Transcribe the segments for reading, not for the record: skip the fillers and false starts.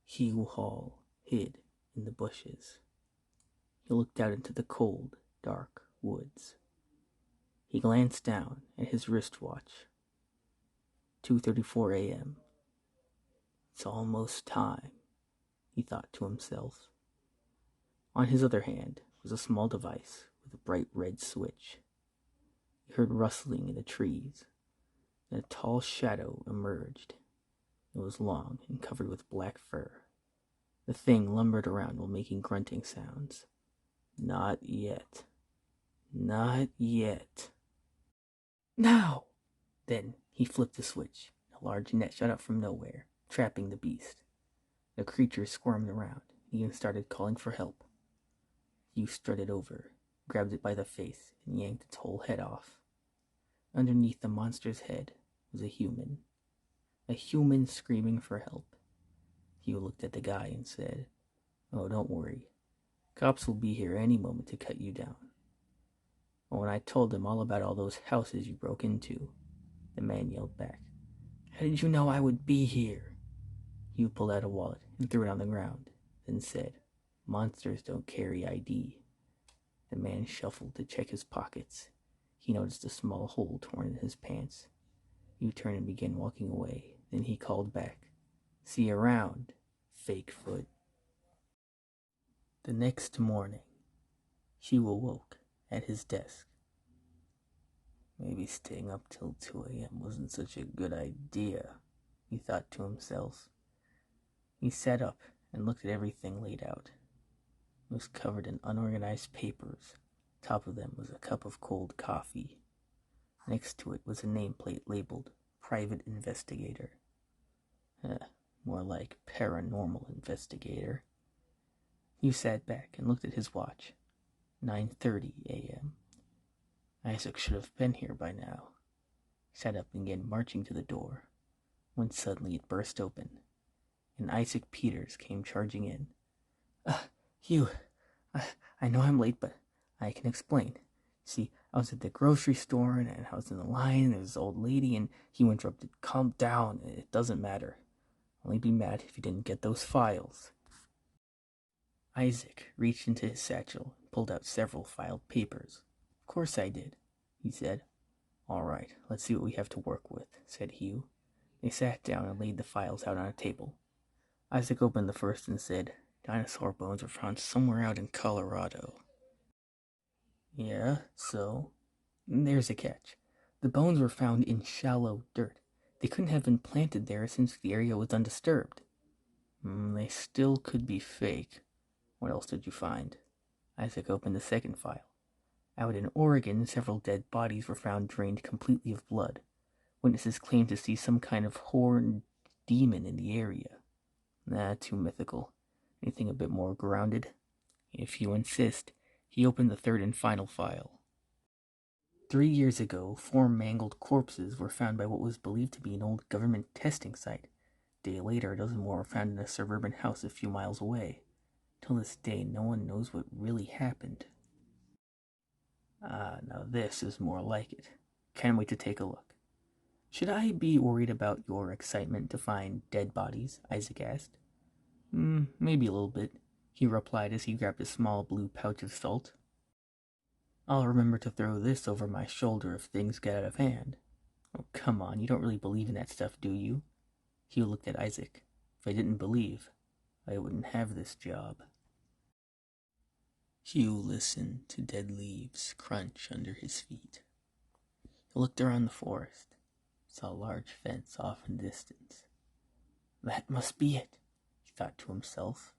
Hugh Hall hid in the bushes. He looked out into the cold, dark woods. He glanced down at his wristwatch. 2:34 a.m. It's almost time, he thought to himself. On his other hand was a small device with a bright red switch. He heard rustling in the trees, and a tall shadow emerged. It was long and covered with black fur. The thing lumbered around while making grunting sounds. Not yet. Not yet. Now! Then he flipped the switch. A large net shot out from nowhere, trapping the beast. The creature squirmed around, and even started calling for help. Hugh strutted over, grabbed it by the face, and yanked its whole head off. Underneath the monster's head was a human. A human screaming for help. Hugh looked at the guy and said, "Oh, don't worry. Cops will be here any moment to cut you down." But when I told them all about all those houses you broke into, the man yelled back, "How did you know I would be here?" Hugh pulled out a wallet and threw it on the ground, then said, "Monsters don't carry ID." The man shuffled to check his pockets. He noticed a small hole torn in his pants. Hugh turned and began walking away. Then he called back, "See you around, fake foot." The next morning, Hugh awoke at his desk. Maybe staying up till 2 a.m. wasn't such a good idea, he thought to himself. He sat up and looked at everything laid out. It was covered in unorganized papers. Top of them was a cup of cold coffee. Next to it was a nameplate labeled Private Investigator. More like Paranormal Investigator. He sat back and looked at his watch. 9:30 a.m. Isaac should have been here by now. He sat up and began marching to the door, when suddenly it burst open, and Isaac Peters came charging in. Hugh, I know I'm late, but I can explain. See, I was at the grocery store, and I was in the line, and there was this old lady, and he interrupted. "Calm down, it doesn't matter. I'll only be mad if you didn't get those files." Isaac reached into his satchel and pulled out several filed papers. "Of course I did," he said. "All right, let's see what we have to work with," said Hugh. They sat down and laid the files out on a table. Isaac opened the first and said, "Dinosaur bones were found somewhere out in Colorado." "Yeah, so?" "There's a catch. The bones were found in shallow dirt. They couldn't have been planted there since the area was undisturbed." They still could be fake. What else did you find?" Isaac opened the second file. "Out in Oregon, several dead bodies were found drained completely of blood. Witnesses claimed to see some kind of horned demon in the area." Too mythical. Anything a bit more grounded?" "If you insist." He opened the third and final file. 3 years ago, 4 mangled corpses were found by what was believed to be an old government testing site. A day later, a dozen more were found in a suburban house a few miles away. Till this day, no one knows what really happened. Now this is more like it. Can't wait to take a look." "Should I be worried about your excitement to find dead bodies?" Isaac asked. Maybe a little bit," he replied as he grabbed a small blue pouch of salt. "I'll remember to throw this over my shoulder if things get out of hand." "Oh, come on, you don't really believe in that stuff, do you?" Hugh looked at Isaac. "If I didn't believe, I wouldn't have this job." Hugh listened to dead leaves crunch under his feet. He looked around the forest, saw a large fence off in the distance. "That must be it," he thought to himself,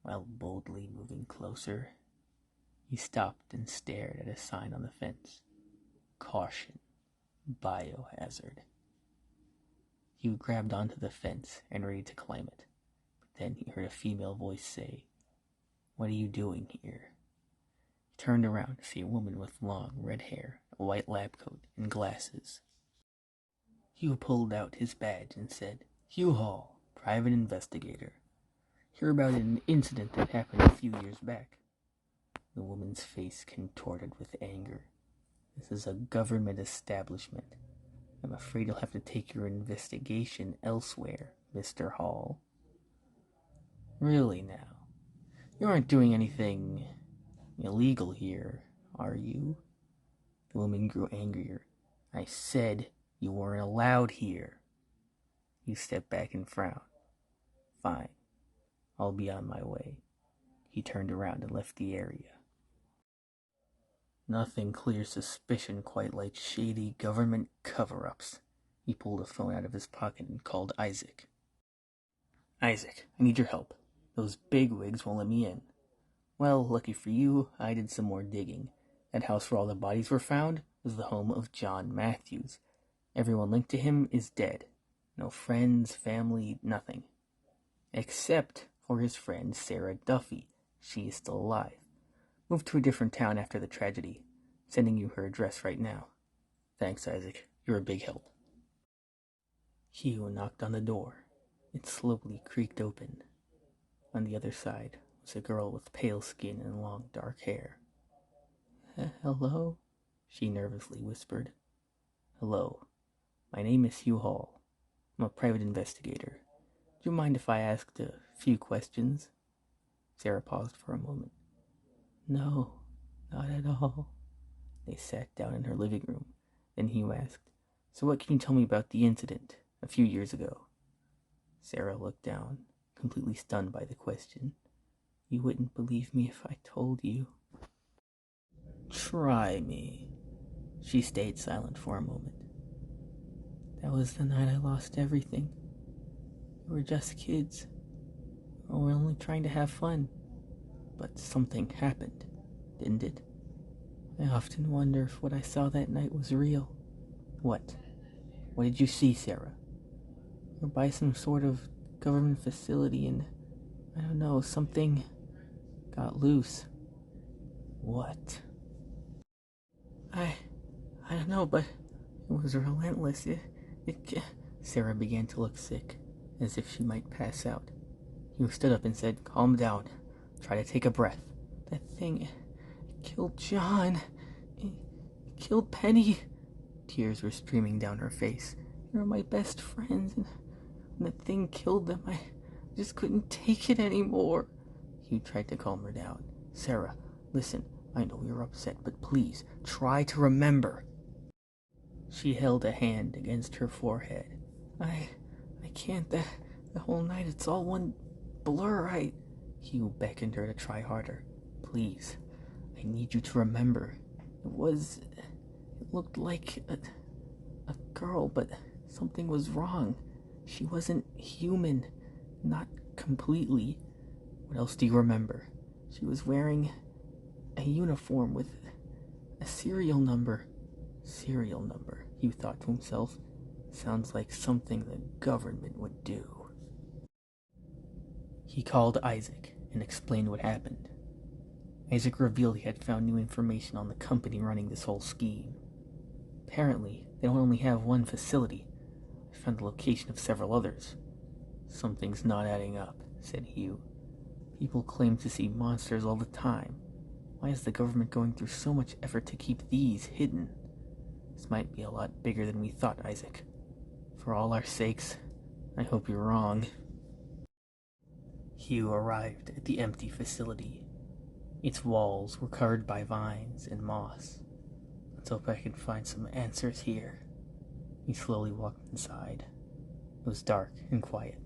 while boldly moving closer. He stopped and stared at a sign on the fence. "Caution, biohazard." Hugh grabbed onto the fence and ready to climb it, but then he heard a female voice say, "What are you doing here?" He turned around to see a woman with long red hair, a white lab coat, and glasses. Hugh pulled out his badge and said, "Hugh Hall, private investigator. Hear about an incident that happened a few years back." The woman's face contorted with anger. "This is a government establishment. I'm afraid you'll have to take your investigation elsewhere, Mr. Hall." Really now? You aren't doing anything illegal here, are you? The woman grew angrier. I said you weren't allowed here. He stepped back and frowned. Fine, I'll be on my way. He turned around and left the area. Nothing clears suspicion quite like shady government cover-ups. He pulled a phone out of his pocket and called Isaac. Isaac, I need your help. Those bigwigs won't let me in. Well, lucky for you, I did some more digging. That house where all the bodies were found was the home of John Matthews. Everyone linked to him is dead. No friends, family, nothing. Except for his friend Sarah Duffy. She is still alive. Moved to a different town after the tragedy. Sending you her address right now. Thanks, Isaac. You're a big help. Hugh knocked on the door. It slowly creaked open. On the other side was a girl with pale skin and long dark hair. Hello? She nervously whispered. Hello. My name is Hugh Hall. I'm a private investigator. Do you mind if I asked a few questions? Sarah paused for a moment. No, not at all. They sat down in her living room. Then Hugh asked, So what can you tell me about the incident a few years ago? Sarah looked down, completely stunned by the question. You wouldn't believe me if I told you. Try me. She stayed silent for a moment. That was the night I lost everything. We were just kids. We were only trying to have fun. But something happened, didn't it? I often wonder if what I saw that night was real. What? What did you see, Sarah? We were by some sort of government facility and, I don't know, something got loose. What? I don't know, but it was relentless. Sarah began to look sick, as if she might pass out. Hugh stood up and said, Calm down. Try to take a breath. That thing killed John. It killed Penny. Tears were streaming down her face. They were my best friends, and when the thing killed them, I just couldn't take it anymore. Hugh tried to calm her down. Sarah, listen, I know you're upset, but please, try to remember. She held a hand against her forehead. I can't. The whole night, it's all one blur. Hugh beckoned her to try harder. Please, I need you to remember. It looked like a girl, but something was wrong. She wasn't human. Not completely. What else do you remember? She was wearing a uniform with a serial number. Serial number, Hugh thought to himself. Sounds like something the government would do. He called Isaac and explained what happened. Isaac revealed he had found new information on the company running this whole scheme. Apparently, they don't only have one facility. I found the location of several others. Something's not adding up, said Hugh. People claim to see monsters all the time. Why is the government going through so much effort to keep these hidden? This might be a lot bigger than we thought, Isaac. For all our sakes, I hope you're wrong. Hugh arrived at the empty facility. Its walls were covered by vines and moss. Let's hope I can find some answers here. He slowly walked inside. It was dark and quiet.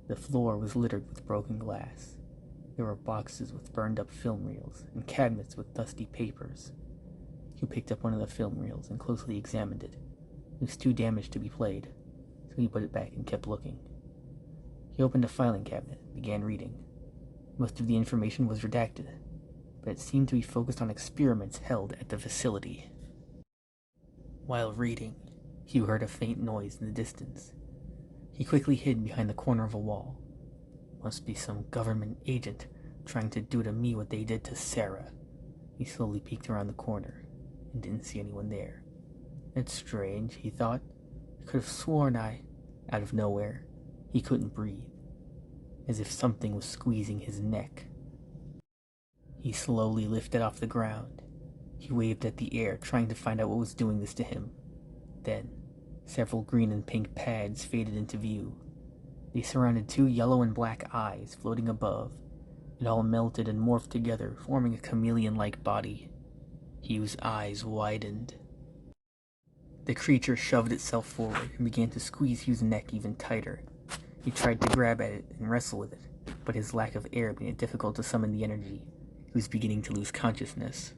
The floor was littered with broken glass. There were boxes with burned-up film reels and cabinets with dusty papers. He picked up one of the film reels and closely examined it. It was too damaged to be played, so he put it back and kept looking. He opened a filing cabinet and began reading. Most of the information was redacted, but it seemed to be focused on experiments held at the facility. While reading, Hugh heard a faint noise in the distance. He quickly hid behind the corner of a wall. Must be some government agent trying to do to me what they did to Sarah. He slowly peeked around the corner and didn't see anyone there. It's strange, he thought. I could have sworn out of nowhere, he couldn't breathe, as if something was squeezing his neck. He slowly lifted off the ground. He waved at the air, trying to find out what was doing this to him. Then, several green and pink pads faded into view. They surrounded two yellow and black eyes floating above. It all melted and morphed together, forming a chameleon-like body. Hugh's eyes widened. The creature shoved itself forward and began to squeeze Hugh's neck even tighter. He tried to grab at it and wrestle with it, but his lack of air made it difficult to summon the energy. He was beginning to lose consciousness.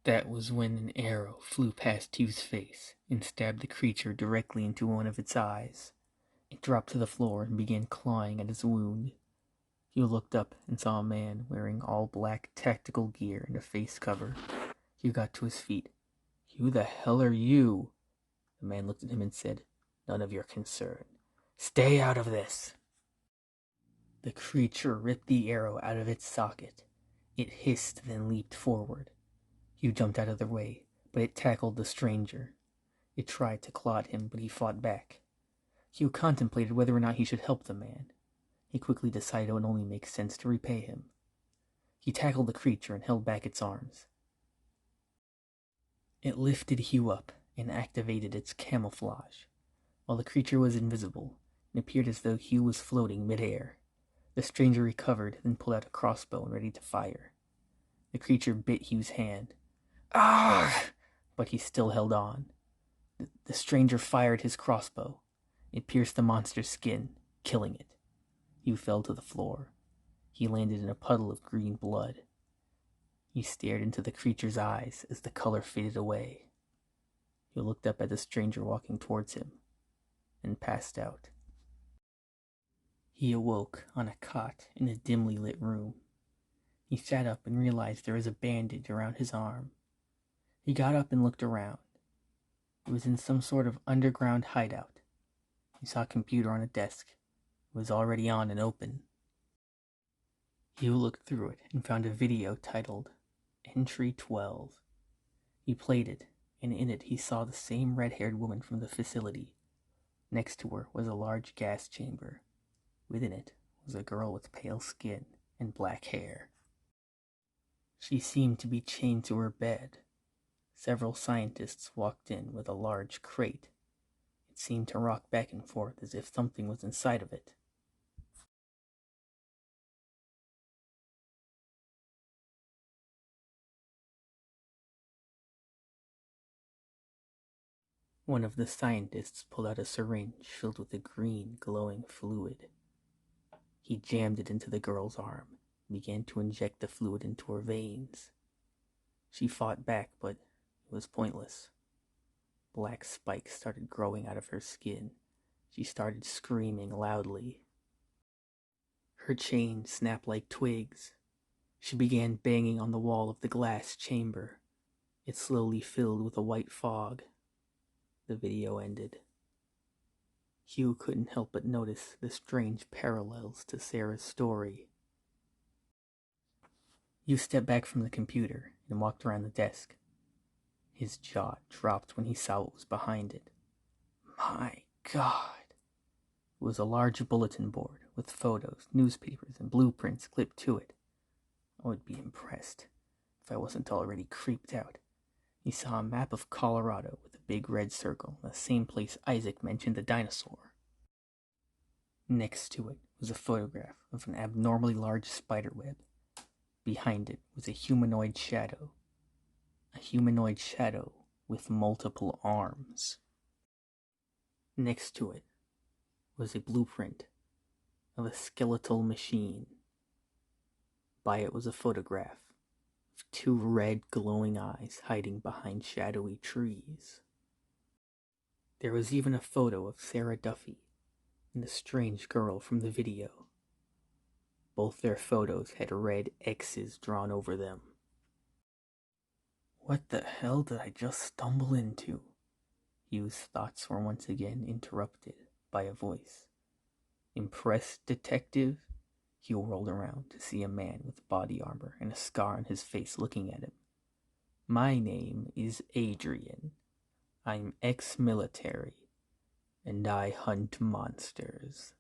That was when an arrow flew past Hugh's face and stabbed the creature directly into one of its eyes. It dropped to the floor and began clawing at his wound. Hugh looked up and saw a man wearing all black tactical gear and a face cover. Hugh got to his feet. "Who the hell are you?" The man looked at him and said, "None of your concern. Stay out of this." The creature ripped the arrow out of its socket. It hissed, then leaped forward. Hugh jumped out of the way, but it tackled the stranger. It tried to claw at him, but he fought back. Hugh contemplated whether or not he should help the man. He quickly decided it would only make sense to repay him. He tackled the creature and held back its arms. It lifted Hugh up and activated its camouflage. While the creature was invisible, it appeared as though Hugh was floating midair. The stranger recovered, then pulled out a crossbow and ready to fire. The creature bit Hugh's hand. "Ah!" But he still held on. The stranger fired his crossbow. It pierced the monster's skin, killing it. Hugh fell to the floor. He landed in a puddle of green blood. He stared into the creature's eyes as the color faded away. He looked up at the stranger walking towards him and passed out. He awoke on a cot in a dimly lit room. He sat up and realized there was a bandage around his arm. He got up and looked around. He was in some sort of underground hideout. He saw a computer on a desk. It was already on and open. Hugh looked through it and found a video titled Entry 12. He played it, and in it he saw the same red-haired woman from the facility. Next to her was a large gas chamber. Within it was a girl with pale skin and black hair. She seemed to be chained to her bed. Several scientists walked in with a large crate. It seemed to rock back and forth as if something was inside of it. One of the scientists pulled out a syringe filled with a green, glowing fluid. He jammed it into the girl's arm and began to inject the fluid into her veins. She fought back, but it was pointless. Black spikes started growing out of her skin. She started screaming loudly. Her chains snapped like twigs. She began banging on the wall of the glass chamber. It slowly filled with a white fog. The video ended. Hugh couldn't help but notice the strange parallels to Sarah's story. Hugh stepped back from the computer and walked around the desk. His jaw dropped when he saw what was behind it. My God! It was a large bulletin board with photos, newspapers, and blueprints clipped to it. I would be impressed if I wasn't already creeped out. He saw a map of Colorado with a big red circle, the same place Isaac mentioned the dinosaur. Next to it was a photograph of an abnormally large spider web. Behind it was a humanoid shadow. A humanoid shadow with multiple arms. Next to it was a blueprint of a skeletal machine. By it was a photograph of two red glowing eyes hiding behind shadowy trees. There was even a photo of Sarah Duffy and the strange girl from the video. Both their photos had red X's drawn over them. What the hell did I just stumble into? Hugh's thoughts were once again interrupted by a voice. Impressed, detective? Hugh rolled around to see a man with body armor and a scar on his face looking at him. My name is Adrian. I'm ex-military, and I hunt monsters.